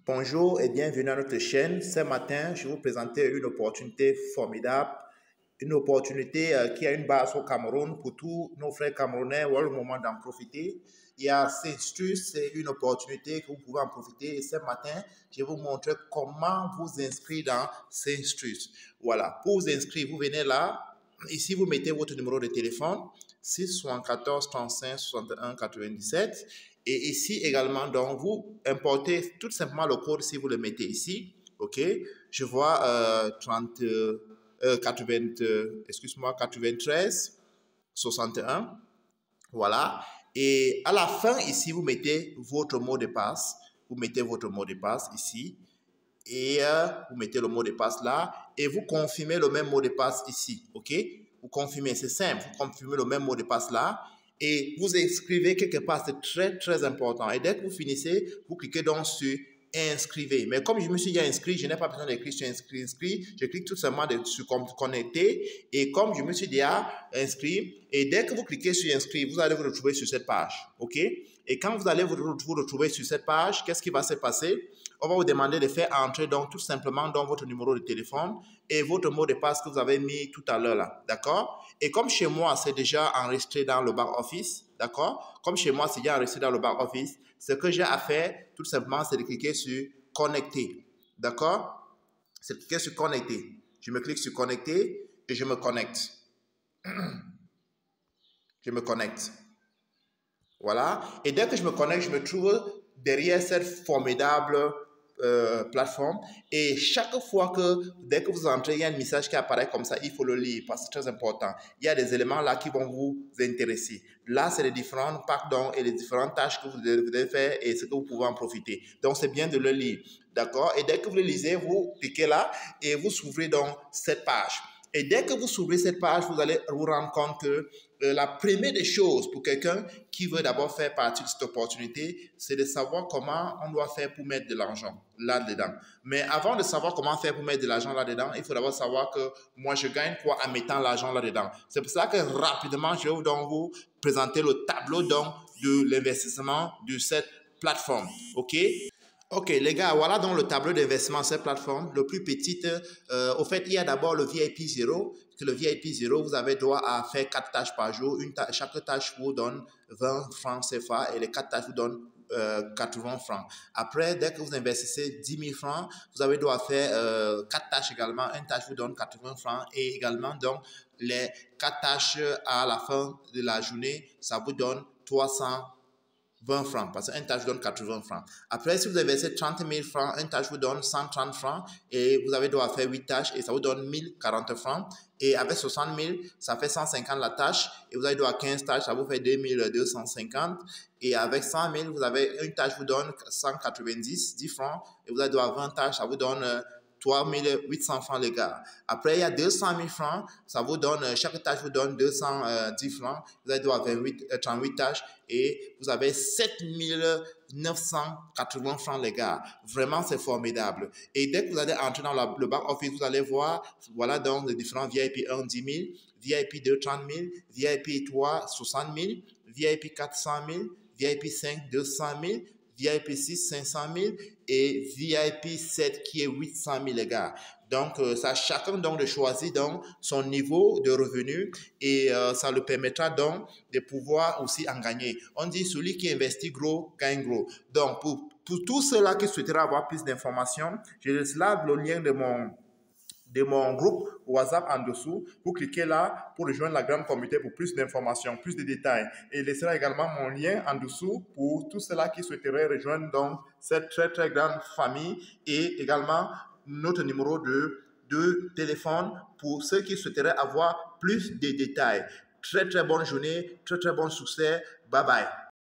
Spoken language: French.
Bonjour et bienvenue à notre chaîne. Ce matin, je vais vous présenter une opportunité formidable, une opportunité qui a une base au Cameroun pour tous nos frères camerounais ou à le moment d'en profiter. Il y a Saint-Strus, c'est une opportunité que vous pouvez en profiter. Et ce matin, je vais vous montrer comment vous inscrire dans Saint-Strus. Voilà, pour vous inscrire, vous venez là. Ici, vous mettez votre numéro de téléphone, 674 35 61 97. Et ici également, donc, vous importez tout simplement le code si vous le mettez ici. OK? Je vois 93 61. Voilà. Et à la fin, ici, vous mettez votre mot de passe. Vous mettez votre mot de passe ici. Et vous mettez le mot de passe là. Et vous confirmez le même mot de passe ici. OK? Vous confirmez, c'est simple. Vous confirmez le même mot de passe là. Et vous inscrivez quelque part, c'est très, très important. Et dès que vous finissez, vous cliquez donc sur inscrivez. Mais comme je me suis déjà inscrit, je n'ai pas besoin d'écrire sur inscrit. Je clique tout simplement sur connecter. Et comme je me suis déjà inscrit, et dès que vous cliquez sur inscrit, vous allez vous retrouver sur cette page. OK? Et quand vous allez vous retrouver sur cette page, qu'est-ce qui va se passer? On va vous demander de faire entrer donc tout simplement dans votre numéro de téléphone et votre mot de passe que vous avez mis tout à l'heure là. D'accord? Et comme chez moi, c'est déjà enregistré dans le back-office. D'accord? Comme chez moi, c'est déjà enregistré dans le back-office. Ce que j'ai à faire, tout simplement, c'est de cliquer sur connecter. D'accord? C'est de cliquer sur connecter. Je me clique sur connecter et je me connecte. Je me connecte. Voilà. Et dès que je me connecte, je me trouve derrière cette formidable plateforme. Et chaque fois dès que vous entrez, il y a un message qui apparaît comme ça, il faut le lire parce que c'est très important. Il y a des éléments là qui vont vous intéresser. Là, c'est les différents pardons et les différentes tâches que vous devez faire et ce que vous pouvez en profiter. Donc, c'est bien de le lire. D'accord? Et dès que vous le lisez, vous cliquez là et vous ouvrez donc cette page. Et dès que vous ouvrez cette page, vous allez vous rendre compte que la première des choses pour quelqu'un qui veut d'abord faire partie de cette opportunité, c'est de savoir comment on doit faire pour mettre de l'argent là-dedans. Mais avant de savoir comment faire pour mettre de l'argent là-dedans, il faut d'abord savoir que moi, je gagne quoi en mettant l'argent là-dedans. C'est pour ça que rapidement, je vais donc vous présenter le tableau donc, de l'investissement de cette plateforme. OK? Ok, les gars, voilà donc le tableau d'investissement sur cette plateforme. Le plus petit, au fait, il y a d'abord le VIP 0. Que le VIP 0, vous avez droit à faire 4 tâches par jour. Chaque tâche vous donne 20 francs CFA et les 4 tâches vous donnent 80 francs. Après, dès que vous investissez 10 000 francs, vous avez droit à faire 4 tâches également. Une tâche vous donne 80 francs et également, donc, les 4 tâches à la fin de la journée, ça vous donne 320 francs, parce qu'un tâche vous donne 80 francs. Après, si vous avez versé 30 000 francs, un tâche vous donne 130 francs et vous avez droit à faire 8 tâches et ça vous donne 1040 francs. Et avec 60 000, ça fait 150 la tâche et vous avez droit à 15 tâches, ça vous fait 2250. Et avec 100 000, vous avez une tâche vous donne 190 francs et vous avez droit à 20 tâches, ça vous donne 3 800 francs les gars. Après, il y a 200 000 francs. Ça vous donne, chaque tâche vous donne 210 francs. Vous avez droit à 38 tâches et vous avez 7 980 francs les gars. Vraiment, c'est formidable. Et dès que vous allez entrer dans le back-office, vous allez voir, voilà donc les différents VIP 1, 10 000, VIP 2, 30 000, VIP 3, 60 000, VIP 4, 100 000, VIP 5, 200 000, VIP 6, 500 000 et VIP 7 qui est 800 000 les gars. Donc, ça chacun donc de choisir donc son niveau de revenu et ça le permettra donc de pouvoir aussi en gagner. On dit celui qui investit gros gagne gros. Donc, pour tous ceux-là qui souhaiteraient avoir plus d'informations, je laisse là le lien de mon groupe WhatsApp en dessous. Vous cliquez là pour rejoindre la grande communauté pour plus d'informations, plus de détails. Et il laissera également mon lien en dessous pour tous ceux-là qui souhaiteraient rejoindre donc cette très très grande famille et également notre numéro de téléphone pour ceux qui souhaiteraient avoir plus de détails. Très très bonne journée, très très bon succès. Bye bye.